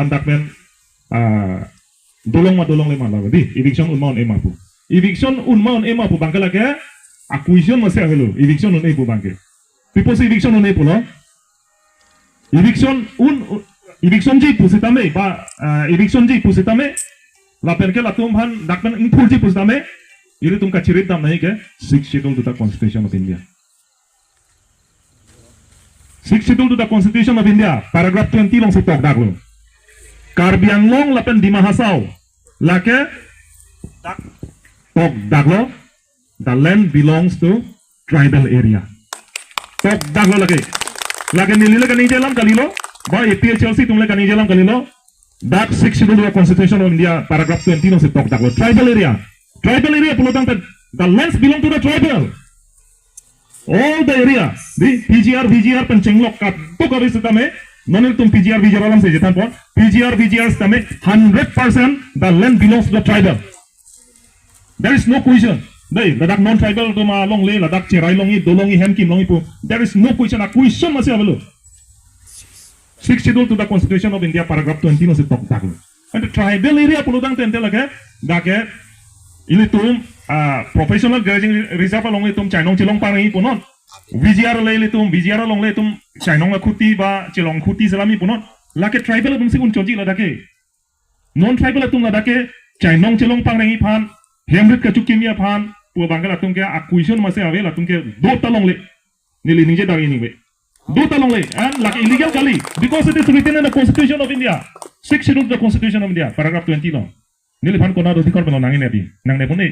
ban dakmen dolong le malaga di eviction unmaun emapu eviction unmaun emapu bangkala ke acquisition masih agelo eviction un epu bangke people say eviction un epu lo eviction ji pusitame ba eviction ji pusitame lapen ke latum han dakmen impul ji pusitame ini tum kacirit tam nahi ke 6th schedule to the Constitution of India 6th schedule to the Constitution of India paragraph 20 long sitok daklo Karbi Anglong lapen di Mahasau lake tok daklo the land belongs to tribal area tok daklo lake nilile kani jalam kalilo ba APL Chelsea tumle kani jalam kalilo that 6th schedule to the Constitution of India paragraph 20 long sitok daklo tribal area pulutang the lands belong to the tribal all the area the PGR VGR pencenglok kato kabi setame nonil tum PGR VGR alam se jetan pon PGR VGR setame 100% the land belongs to the tribal there is no question dei ladak non tribal to ma long le ladak cherai longi dolongi hemkim longi pu there is no question a question masih avelo 6th schedule to the Constitution of India paragraph 20 no se tok tak and the tribal area pulutang tente lage dake ini tum professional grazing reserve long tum chainong chilong pangi punon VGR le tum VGR long le tum chainong khuti ba chilong khuti salami punon lake tribal tum sikun choji ladake non tribal tum ladake chainong chilong pangi phan hemrit ka chukimia phan pu bangala tum ke acquisition mase ave la tum ke do talong le nili nije dagi ni be do talong le and like illegal kali because it is written in the Constitution of India 6th schedule of the Constitution of India paragraph 20 long nili phan kona adhikar belo nangin abi nang ne puni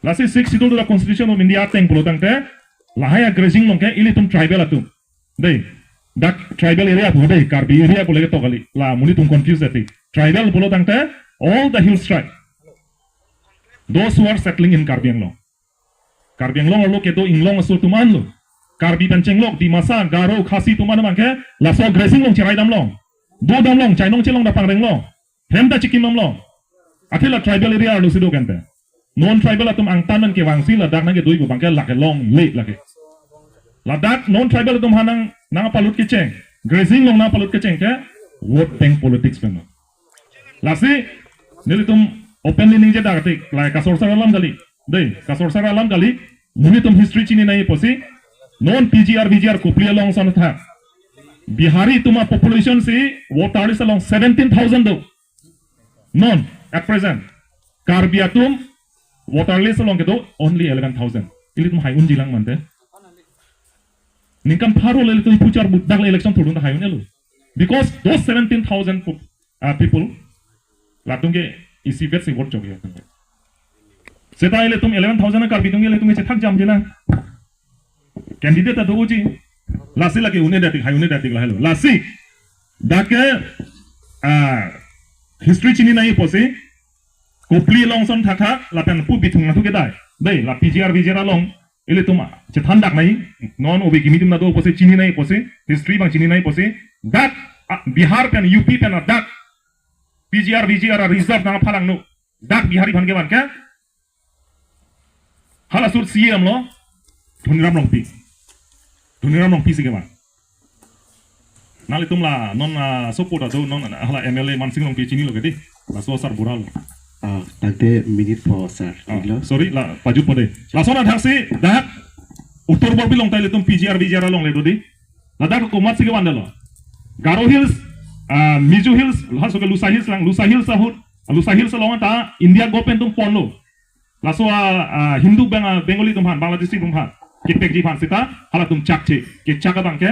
lasi 6th schedule to the Constitution of India teng pulutang te lahaya grazing long ke ili tum tribal atum dei dak tribal area pu dei karbi area pulege to kali la muni tum confuse ati tribal pulutang te all the hills tribe those who are settling in Karbi Anglong lo ke do inglong asul tuman lo Karbi Pancenglok di Masa Garo Khasi tuman man ke la so grazing long chirai dam long do dam long chainong chelong da pangreng long hemda chikim long athila tribal area lo sido kente non tribal atum angtanan ke wangsi ladak nang ke doi bu bangke lake long le lake ladak non tribal atum hanang nang palut ke cheng grazing long na palut ke cheng ke vote bank politics pen lasi nili tum openly ninje dagate like kasor saralam gali dei kasor saralam gali muni tum history chini nahi posi non PGR VGR kupli along son tha Bihari tuma population se voter is along 17,000 do non at present Karbi atum voter list along ke do only 11,000 ili tum hayun jilang mante ningkan pharo le tum puchar budak election thudun hayun elu because those 17,000 people latung ke isi bet se vote chogi seta ile tum 11,000 Karbi tum ile tum che thak jam jena candidate ta doji lasi lagi une datik la hello lasi dake history chini nahi posi kopli long son thakha lapen pu bitung na thu ke dai dei la PGR VGR long ile tum che thandak nahi non obi gimi tum na do posi chini nahi posi history bang chini nahi posi that Bihar pen UP pen that PGR VGR reserve na phalang no that Bihari bhan ke ban ke hala sur CM lo Dhuniram long pi sige man nali tum la non support do non hala MLA mansing long pi chini lo gedi la so sar bural tante minute for sir sorry la paju pode la sona dhaksi dak uttor borbi long taile tum PGR VGR long le do di la dak ko mat sige bandalo Garo Hills Mizu Hills haso ke Lusa Hills sahut Lusa Hills long ta India government tum ponlo la so Hindu Bengali tum han Bangladeshi tum han Kitek ji phan sita hala tum chak che ke chaka bang ke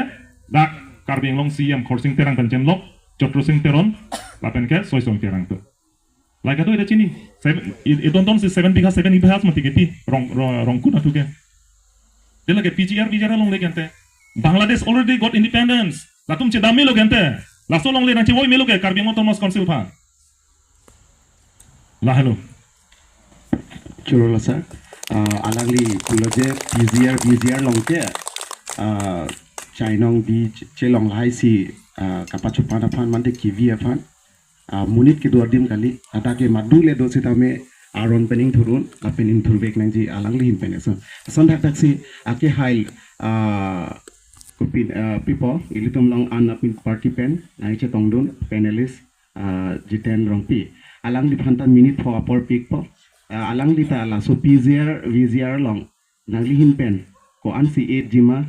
dak Karbi Anglong CM khorsing terang pancen lok chotro sing teron lapen ke soy song terang tu like ado ida chini it don't see 7 bighas 7 ibhas mati ke pi rong ku na tu ke de lage PGR VGR long le gente Bangladesh already got independence la tum che dami lo gente la so long le na che woi melo ke Karbi Anglong Autonomous Council pha la hello churo la sir alangli kuloje PGR VGR longke chainong di chelong lai si kapachu pana phan mande kivi afan munit ke dordim kali atake madule do sitame aron pening thurun la pening thurbek nang ji alangli hin pene so son dak taksi ake hail people ilitum long anapin party pen nai chetong dun panelist jiten rongpi alang di phantan minute for apor pick po alang di ta la so PGR VGR long naglihin pen ko an si 8 jima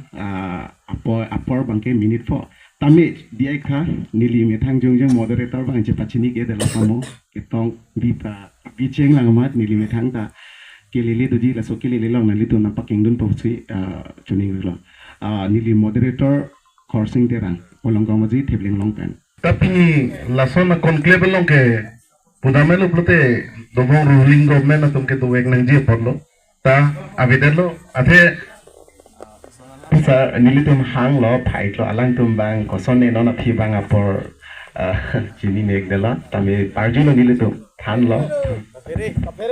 apor bangke minute for tame dia kha nili methang jongjong moderator bang je pachini ke de lokamo ketong dita bicheng lang mat nili methang ta kelele doji la so kelele long na litu na paking dun po si chuning lo nili moderator coursing terang olong kamaji thebling long pen tapi ni lason na conclave long ke pudamelo blote dobong ruling government atum ke tuwek nang je porlo ta avedelo ate sa nilitum hang lo phai lo alang tum bang kosone no na phi bang apor chini nek dela tame parjuno nilitum than lo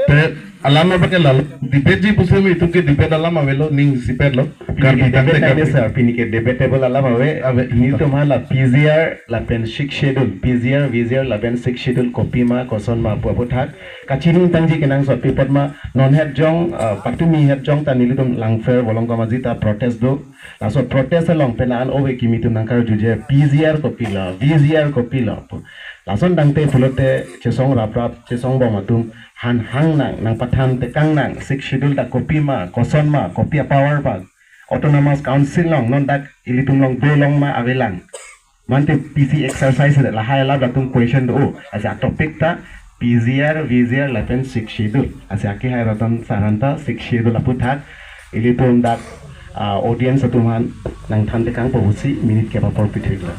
te alama ba ke lalo debate ji pusemi itu ke debate alama velo ning sipet lo karbi tante kade sa pini ke debatable alama we nilitum hala PGR la pen six schedule PGR VGR la pen six schedule copy ma koson ma aputhak kachirung tangji kenang so pipot ma non head jong patumi head jong ta nilitum langfer bolong kamaji ta protest do laso protest long penan owe kimitum nangkar juje PGR copy la VGR copy la lason dangte pulote chesong raprap chesong bomatum han hang nang pathan te kang nang six schedule ta copy ma koson ma copy power bag autonomous council long non dak ilitum long do long ma avelang mante PC exercise la high lab datum question do asa topic ta PGR VGR lapen six schedule asa ke hai ratan saranta six schedule aputhak ilitum dak audience atuman nang than te kang pohusi minute ke papor pithigla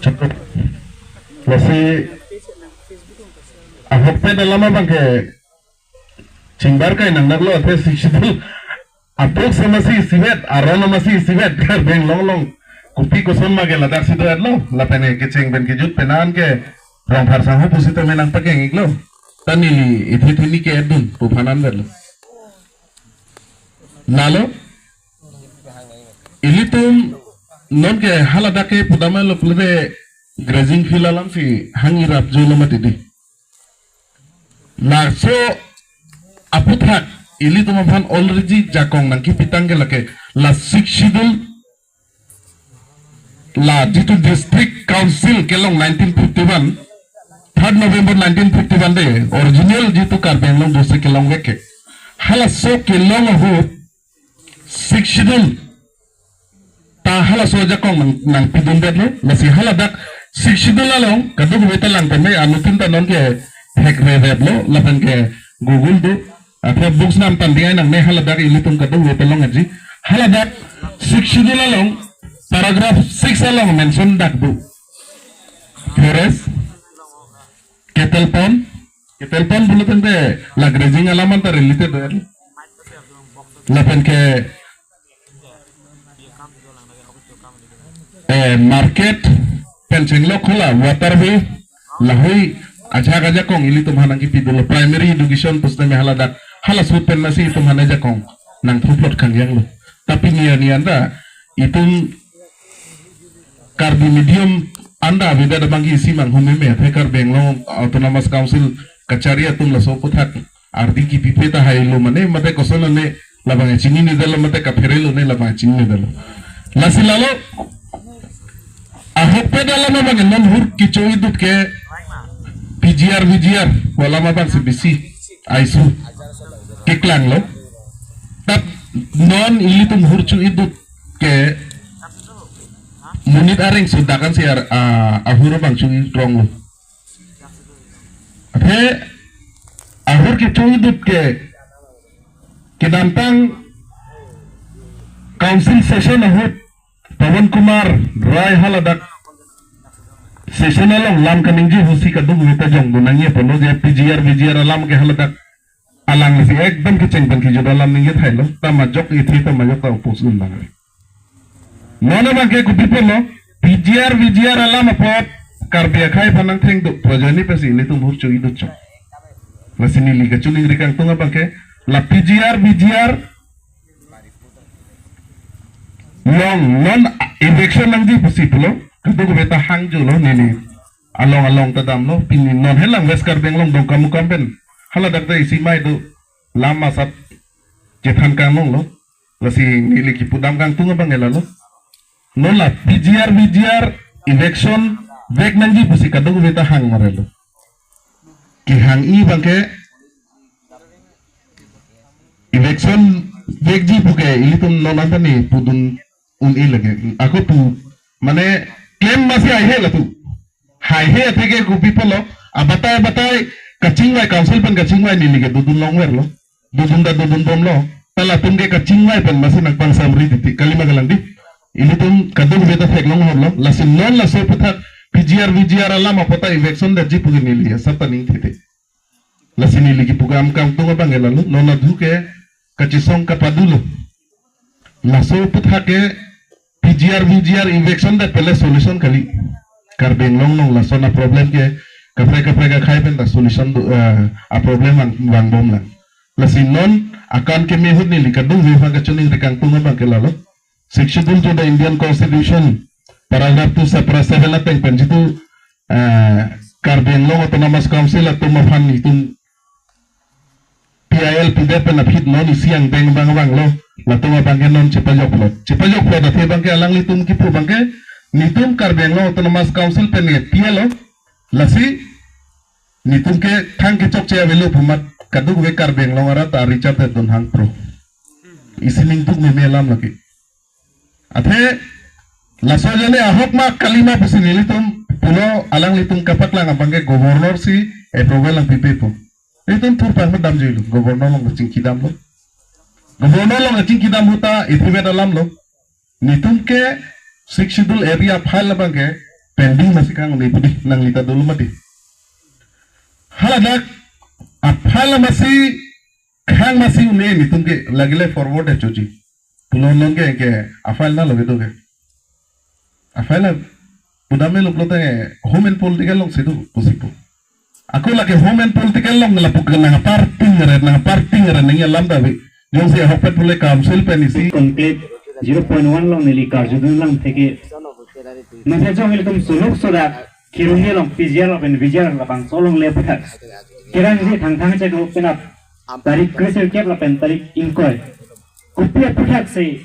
cukup masih ahok pe dalama bangke cingbar kai nang naglo ate sikshidul apok samasi sivet arona masi sivet kar beng long long kupi ko son mage ladak sido adlo lapene ke cing ben ke jut penan ke rong phar sang ho pusito menang pakeng iglo tanili ithithini ke edun pupanan berlo nalo ilitum non ke haladake pudama lo plebe grazing filalam si hangirap jolo matidi na so aputhak ili to mafan already jakong nang ki pitangge lake la schedule la jitu district council kelong 1951 3 November 1951 de original jitu karbeng long dose kelong weke hala so kelong ho schedule ta hala so jakong nang pidundet lo nasi hala dak schedule long kadug betalang pemay anutin ta non ke hack web lo lapan ke google do atau books nam tandian nang ne haladak ilitum kadung wetelong aji haladak schedule long paragraph 6 along mention dak do forest ketelpon bulletin de la grazing alaman ta related lapan ke market penceng lo khula waterway lahui aja aja kong ili tumhan ang ipidolo primary education pusta me haladak hala supen nasi tumhan aja kong nang thupot kangyang lo tapi niya anda itum karbi medium anda beda da banggi simang humeme thekar benglong autonomous council kacharia tum la soputhak ardi ki pipeta hailo mane mate kosona ne labang chini ni dalo mate kaferelo ne labang chini ni dalo lasilalo ahok pedala ma bang non hur kichoi dut ke PGR VGR wala mabang CBC aisu keklang lo tap non ilitum hurcu idut ke munit aring sudakan si ahuro bang cungi strong lo he ahur ke cungi idut ke kedantang council session ahut Pawan Kumar Rai haladak session along lam kaningji husi kadung wita jong dunangnya pono je PGR VGR alam ke haladak alang si ekdam keceng ban ki joda lam ningit hailo ta majok ithi ta majok ta upus gun bang nona bang ke kupi pono PGR VGR alam apot karbia khai panang theng du projani pasi ini tum hur cui du chok masini liga chuning rikang tunga bang ke la PGR VGR long non election nang di pasi pulo kadung beta hangju lo nini along tadam lo pini non helang weskar benglong dong kamu kampen hala dakta isi mai do lama sat jethan kamong lo lasi nili ki pudam kang tunga bangela lo nola PGR VGR election vek nanji pusi kadung beta hang marelo ki hang I bangke election vek ji puke ili tum nonanta ni pudun I lage aku tu mane claim masih ai he la tu hai he theke ku people abatai kachingwai council pen kachingwai ni lige dudun longwer lo dudun bom lo tala tum ke kachingwai pen masih nak pang samri diti kalima galandi ini tum kadung beta fek long lo lasin non la so putak PGR VGR alam apota election da jipu ni liya sata ning thete lasin ni ligi pugam kam tunga bangela lo non duke kachisong kapadulo laso putak ke PGR VGR election da pele solution kali karbeng long laso na problem ke kapre khai pen da solution a problem wang bom la lasin non akan ke mehut ni likadung viva ka chuning rekang tunga bangela lo Schedule to the Indian Constitution, paragraph 2 sapra 7 at ang panjitu Karbeng Long Autonomous Council at tumafan itong PIL PDP na hit non isiyang bang lo la tumapangke non chepayok plot at bangke alang litum kipu bangke nitum Karbeng Long Autonomous Council penet PIL lasi nitum ke thang ke chok che avelo pumat kadug ve Karbeng Long arat Richard don hang pro isining tuk me melam lagi Ate laso jane ahok ma kalima pusin litum pulo alang litum chepaklang abangke gobernur si approval lang pipi po. Litum turpang madam jilu gobernur lang ngacing kidam lo. Gobernur lang ngacing kidam huta itribe dalam lo. Nitum ke schedule area file abangke pending masih kang nipudi nang lita dulu mati. Haladak file masih kang masih une nitum ke lagi le forward है चोची पुलोन लोग के अफाइल ना लोगे तो के अफाइल पुदामे लोग लोग home and political लोग सिद्धू पुसिपु aku lagi home and political लोग नलापुक नंगा parting रे नहीं lamthe भी जो से हॉपet पुले council पे निसी conclave 0.1 long nili karjudun lang theke message ong iltum suluk soda kirungi long PGR pen VGR lapang solong leputak kirang ji thang che ko penap tarik krisel kep lapen tarik inkoy Kupia putak se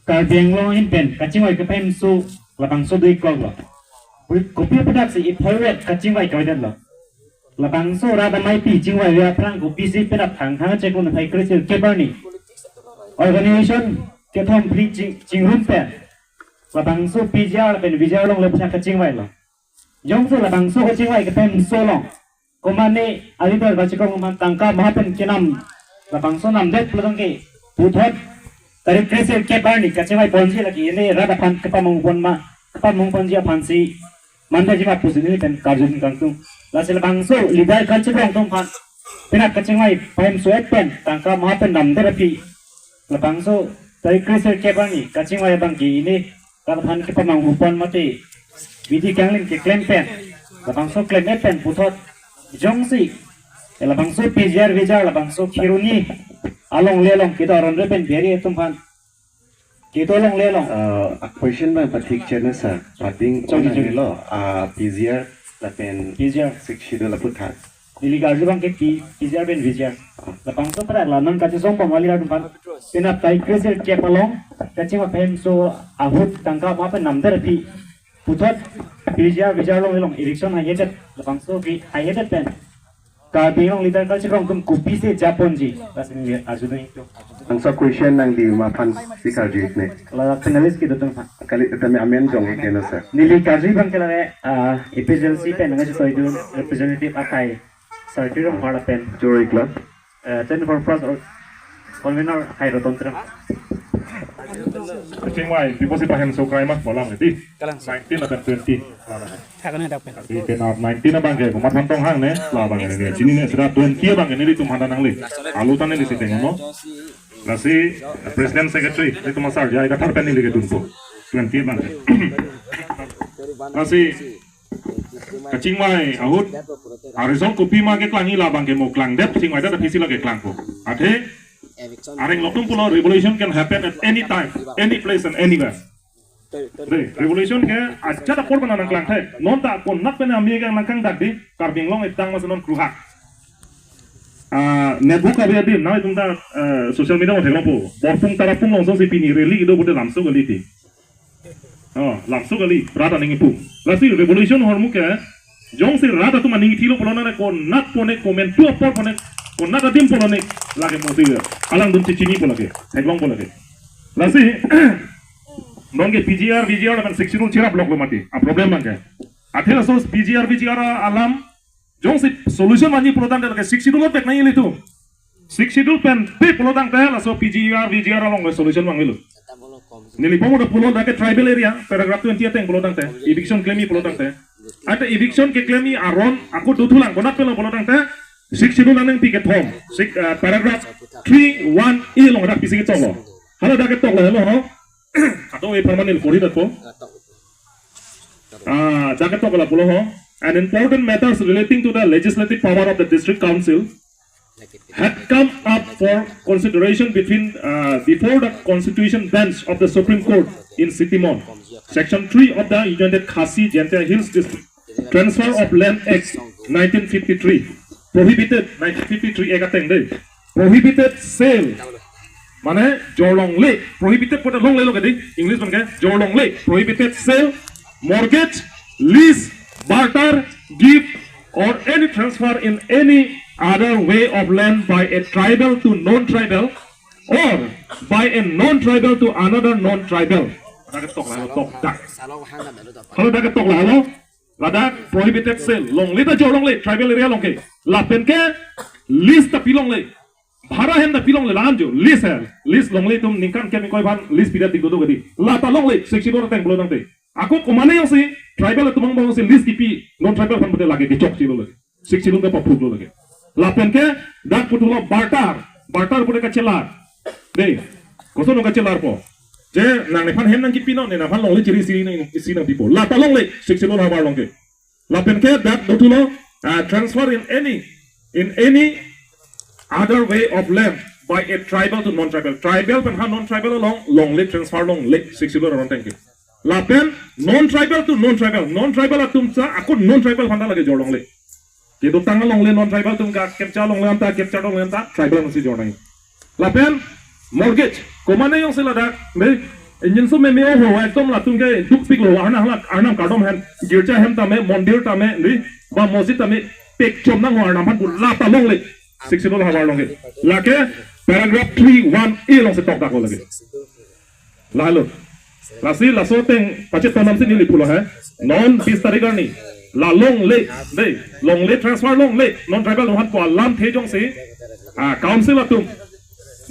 Karbeng Long in pen kachingwai ke pem su lapang so dui kol lo Kupia putak se iphoiwet kachingwai kawdet lo lapang so rada mai pi chingwai ya prang kupi si penap thang che ko na thai krisel keparni organization chetong pri chingrum pen lapang so PGR pen VGR long leputak kachingwai lo jong so lapang so kachingwai ke pem so long komane alidor kachikong man tangka mahapen kinam lapang so namdet plotong ke Puthot tarik krisel keparni kachimai ponji lagi ini rada pan kepamung ponji apansi manda jima pusini pen karjun kangtung lasil bangso lidar kachimai tung pan penak kachimai paham suet pen tangka mahapen namderapi labangso tarik krisel keparni kachimai bangki ini rada pan kepamung pon mati vidi kanglin ke claim pen labangso claim pen puthot jongsi labangso PGR VGR labangso kiruni along lelong kita orang repen biari tumpan kita long lelong question bang patik channel sir pating chong lo PGR lapen PGR schedule aputhak nili garju bang ke PGR pen VGR lapang so para lanan kaci song pamali ra tumpan penap tai krisel chepaklang kacima pem so ahut tangka apa namder pi puthot PGR VGR long lelong election hayedet lapang so ki hayedet pen Karbeng Long leader kalci kong kum kupi se Japonji lasin lihat ajudun itu angsa question nang di mapan si karjit ne kalau finalis kita tuh kali tami amen jong ikena sir nili karji bang kala epigency pen nggak sih itu representative akai sartirong pada pen jury club ten for first convener akai rotontra kachingwai people si paham so krai mas bolam itu 19 atau 20 di kenal 19 na bangke kumat pantong hang ne lah bangke ne sini ne sudah 20 bangke ne di tumhan nang li alutan ne di situ ngono nasi president secretary itu masar ya ika tarpen ni lagi dumpo 20 bangke nasi kachingwai ahut arizong kopi ma ke klangi lah bangke mo klang dep kachingwai da pisi lagi klang ko ate aring lokum pulo revolution can happen at any time any place and anywhere revolution ke aja da korban nang klang thai non ta kon nak pena mi ga nang kang dak di Karbeng Long itang mas non kruhak netbook abi abi na tung ta social media mo thelo po borpung tarapung long so si pini rally do bude lamso gali ti langsung kali rata ningi pu. Lasi revolution hormu ke jong si rata tu maningi tilo polona ne kon nat pone komen tu apor pone kon nat adim polone lage moti alang dun cicini polake heglong polake. Lasi nongge PGR VGR dengan seksirul cira blok lo mati. A problem bangke. Akhirnya sos PGR VGR alam jong si solution mani produk dari seksirul lo tek naik itu. Seksirul pen pe produk teh laso PGR VGR along solution mangilu. Nilipomo da pulo da ke tribal area paragraph 20 teng pulo tang teh eviction claim pulo tang teh ada eviction ke claim aron aku dutulang konat pelo pulo tang teh 6 nang piket home paragraph 3(1) i long dak pisik tolo halo da ke tok la lo atau e permanent kori da po da ke tok la pulo ho and important matters relating to the legislative power of the district council had come up for consideration before the constitution bench of the Supreme Court in Sitimon. Section 3 of the United Khasi Jente Hills District Transfer of Land Act 1953 prohibited 1953 prohibited sale mane jorlong le prohibited pada long le lo kadi English man ke jorlong le prohibited sale mortgage lease barter gift or any transfer in any other way of land by a tribal to non-tribal or by a non-tribal to another non-tribal. Kalau dah ketok lah lo, ada prohibited sale, long le ta jo long le, tribal area long ke, lapen ke list ta pilong le, bhara hen ta pilong le lan jo, list long le tum ningkan ke mi koi ban list pida tigo do gadi, lata long le, seksi do teng belum teng. Aku kemana yang si tribal itu mang bang si list tipi non-tribal kan betul lagi kecok sih lo lagi, seksi do apa pun lo lagi. Lapen ke dak putulo bartar pun kecelar deh koso nungka celar po je nang nepan hen nang kipino ne napan long le ciri sini nang pipo lata long le seksi lo habar long ke lapen ke dak putulo transfer in any other way of land by a tribal to non-tribal pen ha non-tribal long le transfer long le seksi lo ron thank you lapen non-tribal to non-tribal atum sa aku non-tribal fanda lagi jolong le itu tangan long le non-tribal tum ka capture long le anta capture long le anta tribal masih jorang lapen mortgage komane yang sila dak me engine so me ho ekdom la tum ke duk pik lo arnam kadom hen girja hem ta me mondir ta me ni ba mosjid ta me pek chom nang ho arnam han pun la ta long le 6 lo habar long ke lake paragraph 3(1) e long se tok dak lo lagi lalu lasi laso teng pachet tanam sin ni pulo hai non 20 tarik ni la long le transfer long le non tribal non ko lamthe jong se council atum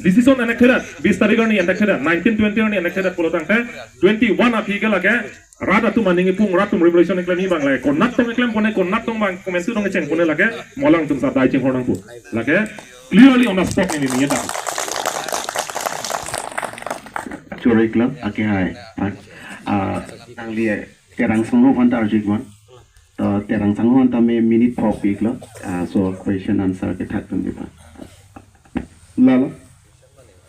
decision enacted 20 tarik ni enacted 1920 ni enacted pulo tang te 21 api ke lage rada tu maningi pung ratum revolution ni claim bang lage konat tong claim konat tong bang komensu dong cheng pone lage molang tum sa dai cheng horang pu lage clearly on the spot ni ta Chore club ake hai ang lie terang sangho phanta arjigwan to terang sangho anta me minute topic lo so question answer ke thak tum dipa lala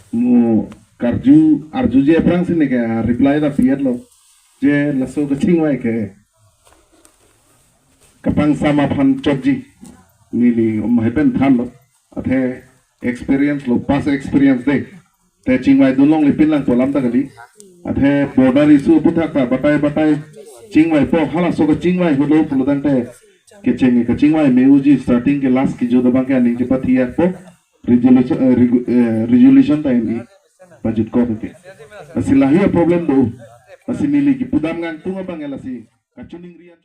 mo arju je prang sin ke reply da pier lo je laso ke chingwai ke kapang sama phan chokji nili hepen than lo athe experience lo past experience de te chingwai dulong lipin lang to lam ta gali athe border issue puthak ta batai chingwai po hala so ke chingwai ho lo pulo te ke chingwai meuji starting ke last ki jo da bang ke ning ke pathia po resolution ta ini budget ko ke asilahi problem do asinili ki pudam ngang tunga bang elasi kachuning rian